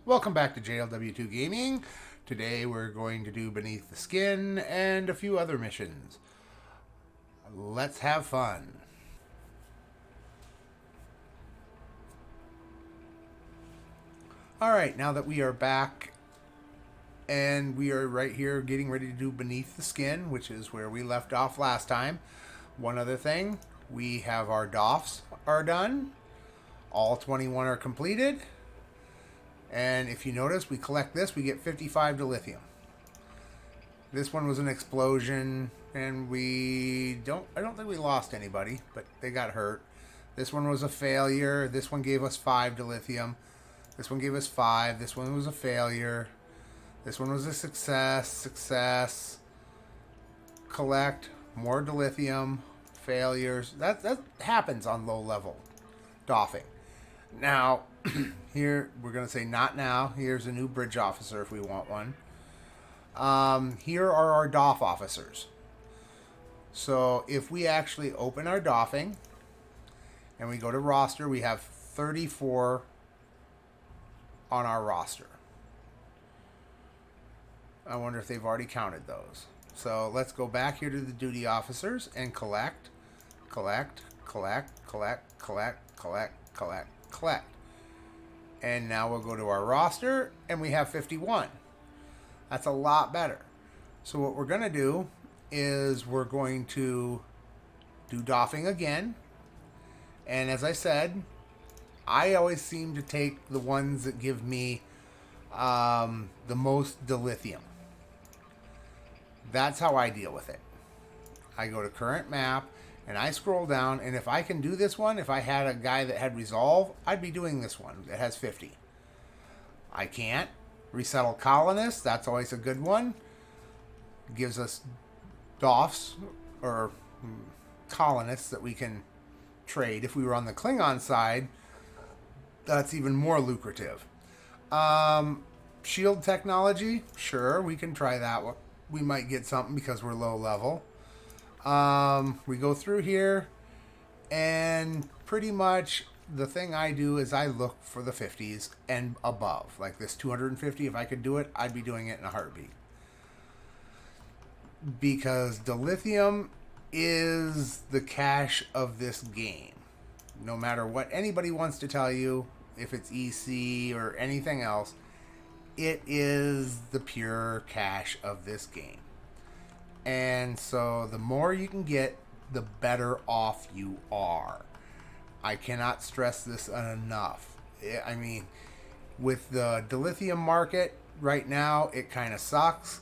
Welcome back to JLW2 Gaming. Today we're going to do Beneath the Skin and a few other missions. Let's have fun. Alright, now that we are back and we are right here getting ready to do Beneath the Skin, which is where we left off last time. One other thing, we have our DOFs are done. All 21 are completed. And if you notice, we collect this, we get 55 dilithium. This one was an explosion, and I don't think we lost anybody, but they got hurt. This one was a failure. This one gave us 5 dilithium. This one gave us 5. This one was a failure. This one was a success. Collect more dilithium. Failures. That happens on low level doffing. Now, here, we're going to say not now. Here's a new bridge officer if we want one. Here are our DOF officers. So, if we actually open our doffing, and we go to roster, we have 34 on our roster. I wonder if they've already counted those. So, let's go back here to the duty officers and collect. And now we'll go to our roster and we have 51. That's a lot better. So what we're going to do is we're going to do doffing again. And as I said, I always seem to take the ones that give me the most dilithium. That's how I deal with it. I go to current map and I scroll down, and if I can do this one, if I had a guy that had resolve, I'd be doing this one that has 50. I can't. Resettle colonists, that's always a good one. Gives us DOFs, or colonists that we can trade. If we were on the Klingon side, that's even more lucrative. Shield technology, sure, we can try that one. We might get something because we're low level. We go through here, and pretty much the thing I do is I look for the 50s and above. Like this 250, if I could do it, I'd be doing it in a heartbeat. Because dilithium is the cash of this game. No matter what anybody wants to tell you, if it's EC or anything else, it is the pure cash of this game. And so the more you can get, the better off you are. I cannot stress this enough. I mean, with the dilithium market right now, it kind of sucks,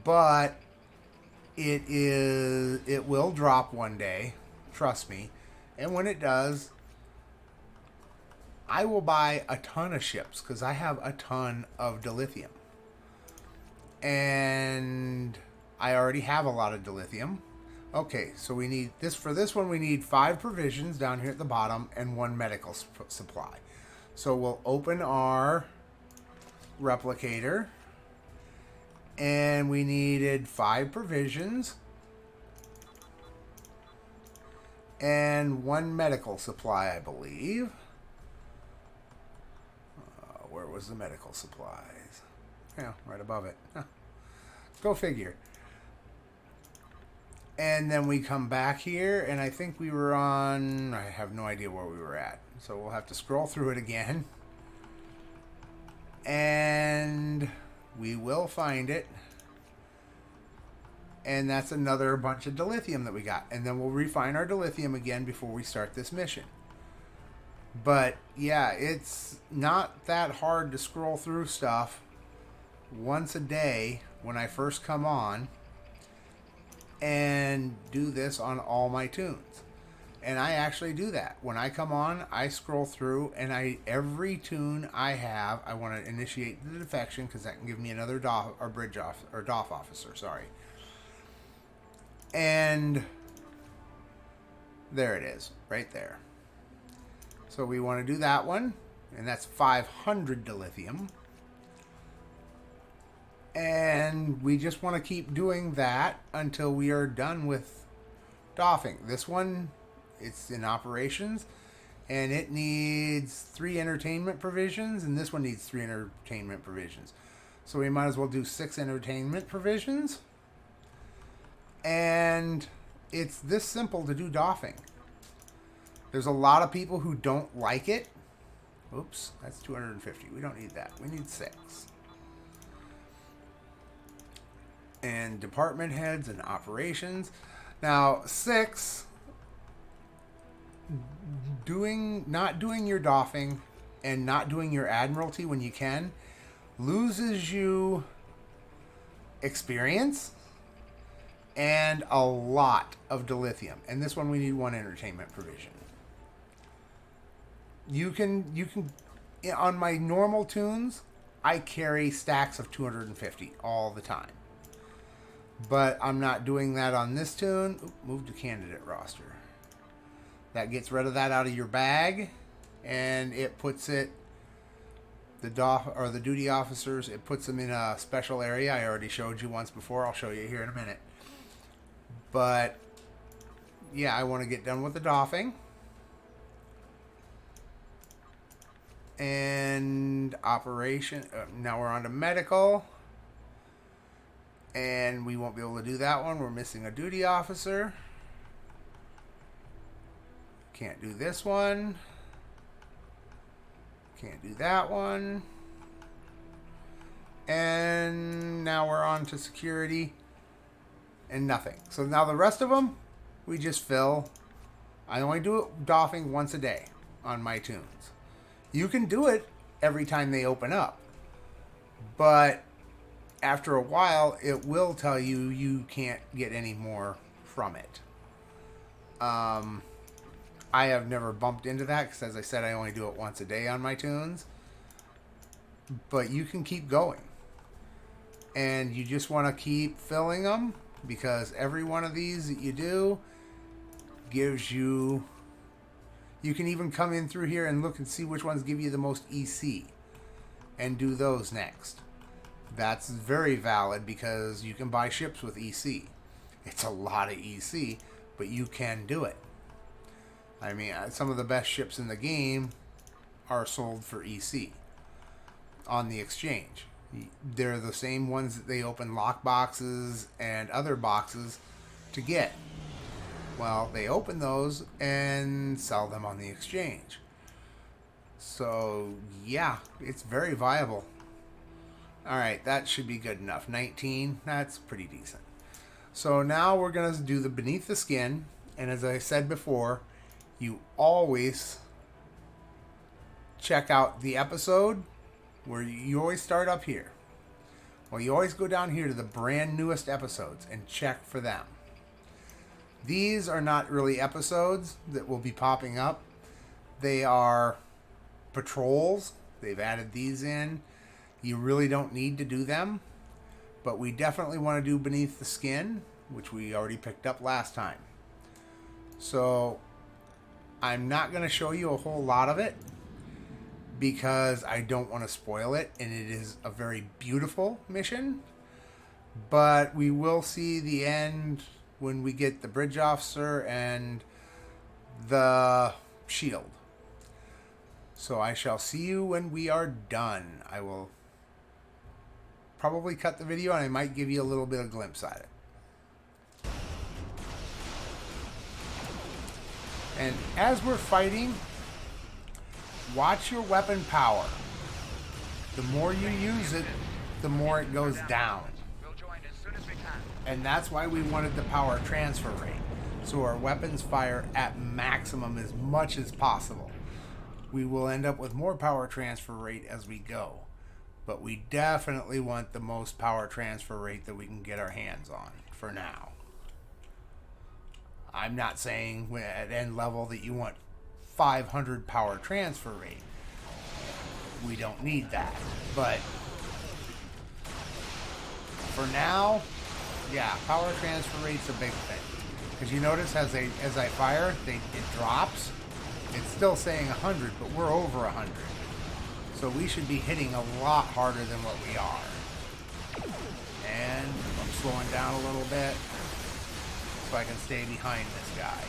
but it will drop one day, trust me. And when it does, I will buy a ton of ships because I have a ton of dilithium. And I already have a lot of dilithium. Okay, so we need this. For this one, we need 5 provisions down here at the bottom and 1 medical supply. So we'll open our replicator. And we needed 5 provisions and 1 medical supply, I believe. Where was the medical supplies? Yeah, right above it. Huh. Go figure. And then we come back here, and I think we were on... I have no idea where we were at. So we'll have to scroll through it again. And we will find it. And that's another bunch of dilithium that we got. And then we'll refine our dilithium again before we start this mission. But, yeah, it's not that hard to scroll through stuff once a day when I first come on and do this on all my toons. And I actually do that. When I come on, I scroll through, and every toon I have, I want to initiate the defection because that can give me another DOF or bridge off or DOF officer, sorry. And there it is, right there. So we want to do that one, and that's 500 dilithium. And we just want to keep doing that until we are done with doffing. This one, it's in operations. And it needs 3 entertainment provisions, and this one needs 3 entertainment provisions. So we might as well do 6 entertainment provisions. And it's this simple to do doffing. There's a lot of people who don't like it. Oops, that's 250. We don't need that. We need 6. And department heads and operations. Now, 6, not doing your doffing and not doing your admiralty when you can loses you experience and a lot of dilithium. And this one we need 1 entertainment provision. You can on my normal toons, I carry stacks of 250 all the time. But I'm not doing that on this toon. Oop, move to candidate roster. That gets rid of that out of your bag, and it puts it, the duty officers, it puts them in a special area. I already showed you once before. I'll show you here in a minute. But yeah, I want to get done with the doffing. And operation. Now we're on to medical. And we won't be able to do that one. We're missing a duty officer. Can't do this one. Can't do that one. And now we're on to security. And nothing. So now the rest of them, we just fill. I only do it doffing once a day on my toons. You can do it every time they open up. But after a while, it will tell you you can't get any more from it. I have never bumped into that because, as I said, I only do it once a day on my toons. But you can keep going. And you just want to keep filling them because every one of these that you do gives you... You can even come in through here and look and see which ones give you the most EC and do those next. That's very valid because you can buy ships with EC. It's a lot of EC, but you can do it. I mean, some of the best ships in the game are sold for EC on the exchange. They're the same ones that they open lock boxes and other boxes to get. Well, they open those and sell them on the exchange. So, yeah, it's very viable. Alright, that should be good enough. 19, that's pretty decent. So now we're going to do the beneath the skin. And as I said before, you always check out the episode where you always start up here. Well, you always go down here to the brand newest episodes and check for them. These are not really episodes that will be popping up. They are patrols. They've added these in. You really don't need to do them. But we definitely want to do Beneath the Skin, which we already picked up last time. So I'm not going to show you a whole lot of it because I don't want to spoil it. And it is a very beautiful mission. But we will see the end when we get the bridge officer and the shield. So I shall see you when we are done. I will probably cut the video and I might give you a little bit of glimpse at it. And as we're fighting, watch your weapon power. The more you use it, the more it goes down. And that's why we wanted the power transfer rate. So our weapons fire at maximum as much as possible. We will end up with more power transfer rate as we go. But we definitely want the most power transfer rate that we can get our hands on for now. I'm not saying at end level that you want 500 power transfer rate. We don't need that. But for now, yeah, power transfer rate's a big thing. Because you notice as I fire, it drops. It's still saying 100, but we're over 100. So we should be hitting a lot harder than what we are. And I'm slowing down a little bit so I can stay behind this guy.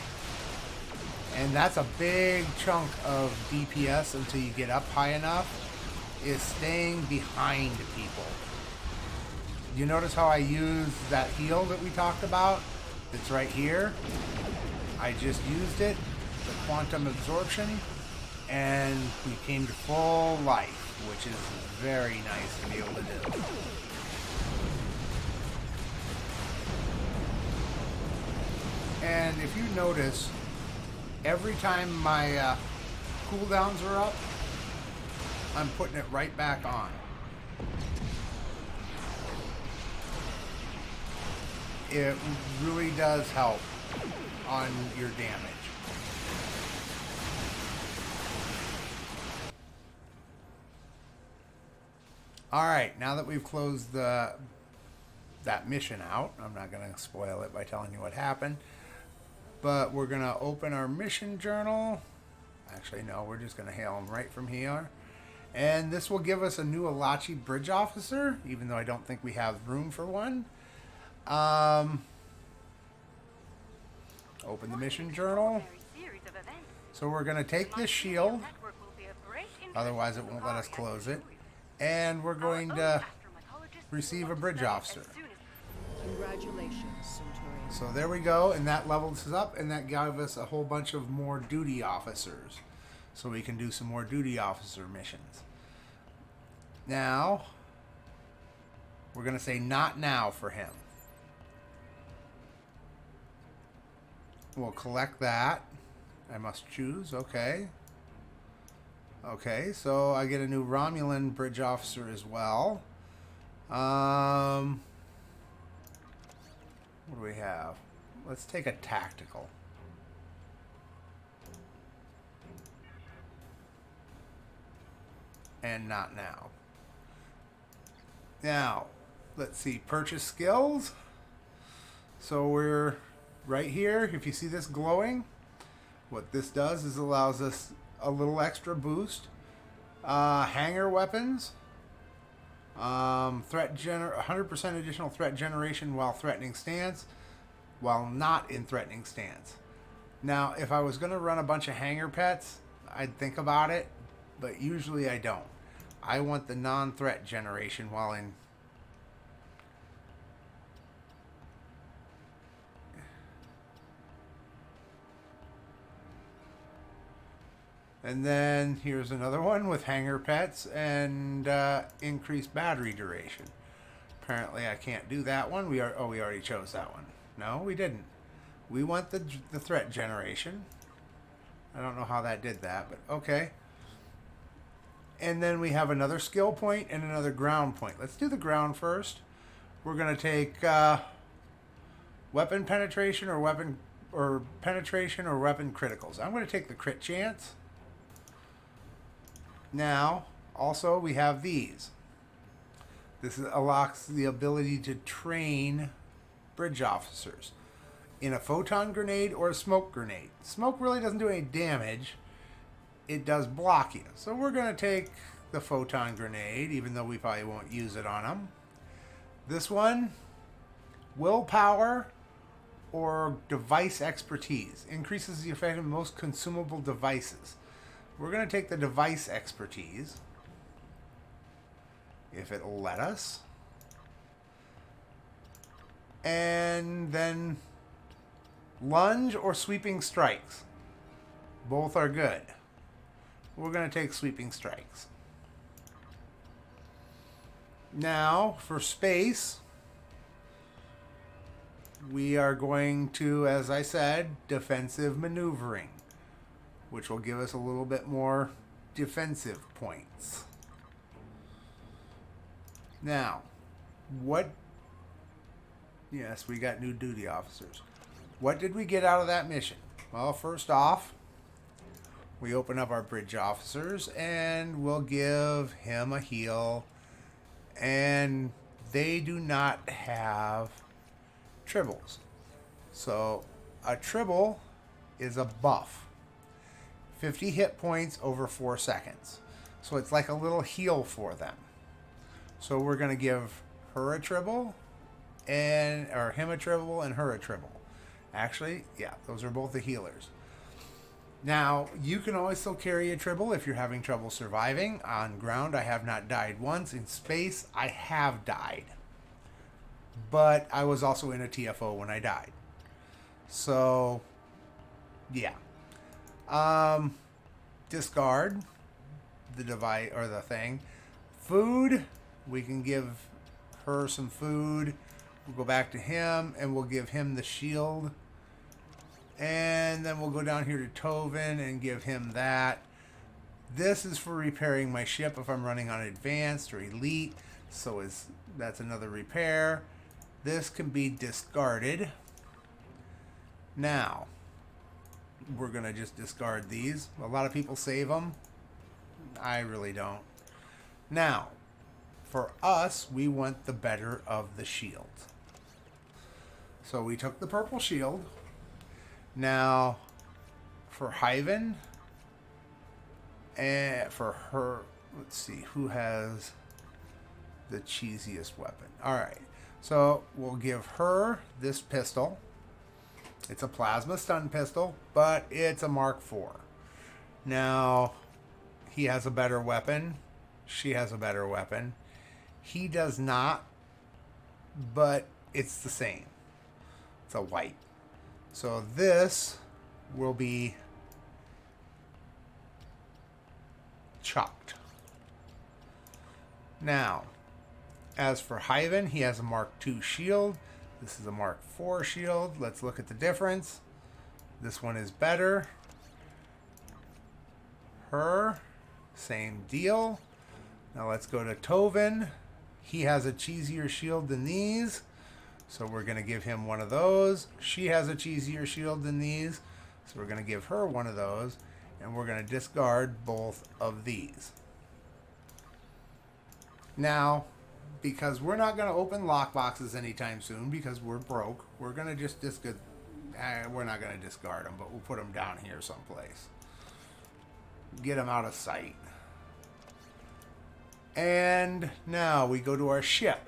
And that's a big chunk of DPS until you get up high enough, is staying behind people. You notice how I use that heal that we talked about? It's right here. I just used it, the quantum absorption, and we came to full life, which is very nice to be able to do. And if you notice, every time my cooldowns are up, I'm putting it right back on. It really does help on your damage. Alright, now that we've closed that mission out, I'm not going to spoil it by telling you what happened, but we're going to open our mission journal. Actually, no, we're just going to hail them right from here. And this will give us a new Alachi Bridge Officer, even though I don't think we have room for one. Open the mission journal. So we're going to take this shield, otherwise it won't let us close it. And we're going to receive a bridge officer. Congratulations, Centurion. So there we go, and that levels us up, and that gave us a whole bunch of more duty officers. So we can do some more duty officer missions. Now, we're going to say not now for him. We'll collect that. I must choose, okay. Okay, so I get a new Romulan bridge officer as well. What do we have? Let's take a tactical. And not now. Now, let's see, purchase skills. So we're right here. If you see this glowing, what this does is allows us a little extra boost. Hanger weapons. 100% additional threat generation while threatening stance, while not in threatening stance. Now, if I was going to run a bunch of hanger pets, I'd think about it, but usually I don't. I want the non-threat generation while in. And then here's another one with hanger pets and increased battery duration. Apparently I can't do that one. We already chose that one. No, we didn't. We want the threat generation. I don't know how that did that, but okay. And then we have another skill point and another ground point. Let's do the ground first. We're going to take weapon penetration or weapon criticals. I'm going to take the crit chance. Now, also we have these. This unlocks the ability to train bridge officers in a photon grenade or a smoke grenade. Smoke really doesn't do any damage. It does block you. So we're going to take the photon grenade, even though we probably won't use it on them. This one, willpower or device expertise. Increases the effect of most consumable devices. We're going to take the device expertise, if it'll let us. And then lunge or sweeping strikes. Both are good. We're going to take sweeping strikes. Now, for space, we are going to, as I said, defensive maneuvering, which will give us a little bit more defensive points. Now, yes, we got new duty officers. What did we get out of that mission? Well, first off, we open up our bridge officers and we'll give him a heal. And they do not have tribbles. So a tribble is a buff. 50 hit points over 4 seconds. So it's like a little heal for them. So we're going to give her a tribble, or him a tribble and her a tribble. Actually, yeah, those are both the healers. Now, you can always still carry a tribble if you're having trouble surviving. On ground, I have not died once. In space, I have died. But I was also in a TFO when I died. So, yeah. Discard the device or the thing. Food, we can give her some food. We'll go back to him and we'll give him the shield. And then we'll go down here to Tovin and give him that. This is for repairing my ship if I'm running on advanced or elite. So that's another repair. This can be discarded. Now, we're going to just discard these. A lot of people save them. I really don't. Now, for us, we want the better of the shield. So we took the purple shield. Now, for Hyven, and for her, let's see, who has the cheesiest weapon? All right. So we'll give her this pistol. It's a plasma stun pistol, but it's a Mark IV. Now, he has a better weapon. She has a better weapon. He does not, but it's the same. It's a white. So this will be chopped. Now, as for Hyven, he has a Mark II shield. This is a Mark IV shield. Let's look at the difference. This one is better. Her, same deal. Now let's go to Tovin. He has a cheesier shield than these. So we're going to give him one of those. She has a cheesier shield than these. So we're going to give her one of those. And we're going to discard both of these. Now, because we're not going to open lockboxes anytime soon because we're broke, we're going to just discard. We're not going to discard them, but we'll put them down here someplace. Get them out of sight. And now we go to our ship.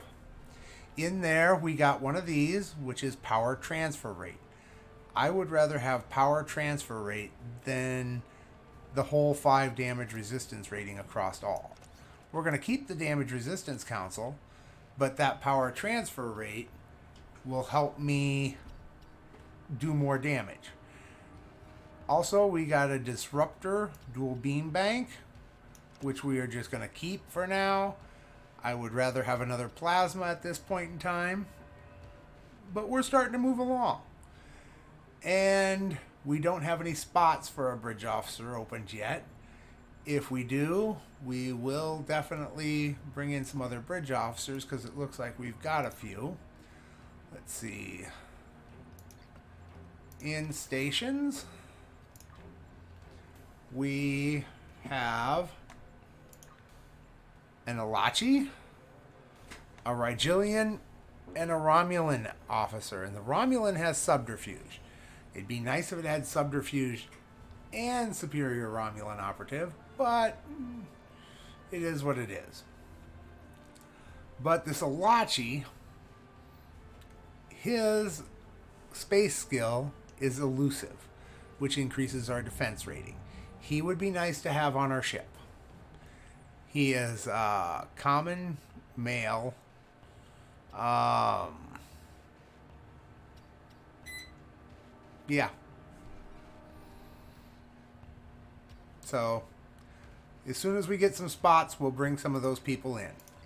In there, we got one of these, which is power transfer rate. I would rather have power transfer rate than the whole 5 damage resistance rating across all. We're going to keep the damage resistance council, but that power transfer rate will help me do more damage. Also, we got a disruptor dual beam bank, which we are just going to keep for now. I would rather have another plasma at this point in time, but we're starting to move along. And we don't have any spots for a bridge officer opened yet. If we do, we will definitely bring in some other bridge officers because it looks like we've got a few. Let's see. In stations, we have an Alachi, a Rigelian, and a Romulan officer. And the Romulan has subterfuge. It'd be nice if it had subterfuge and superior Romulan operative, but it is what it is. But this Alachi, his space skill is elusive, which increases our defense rating. He would be nice to have on our ship. He is common male. Yeah. So, as soon as we get some spots, we'll bring some of those people in.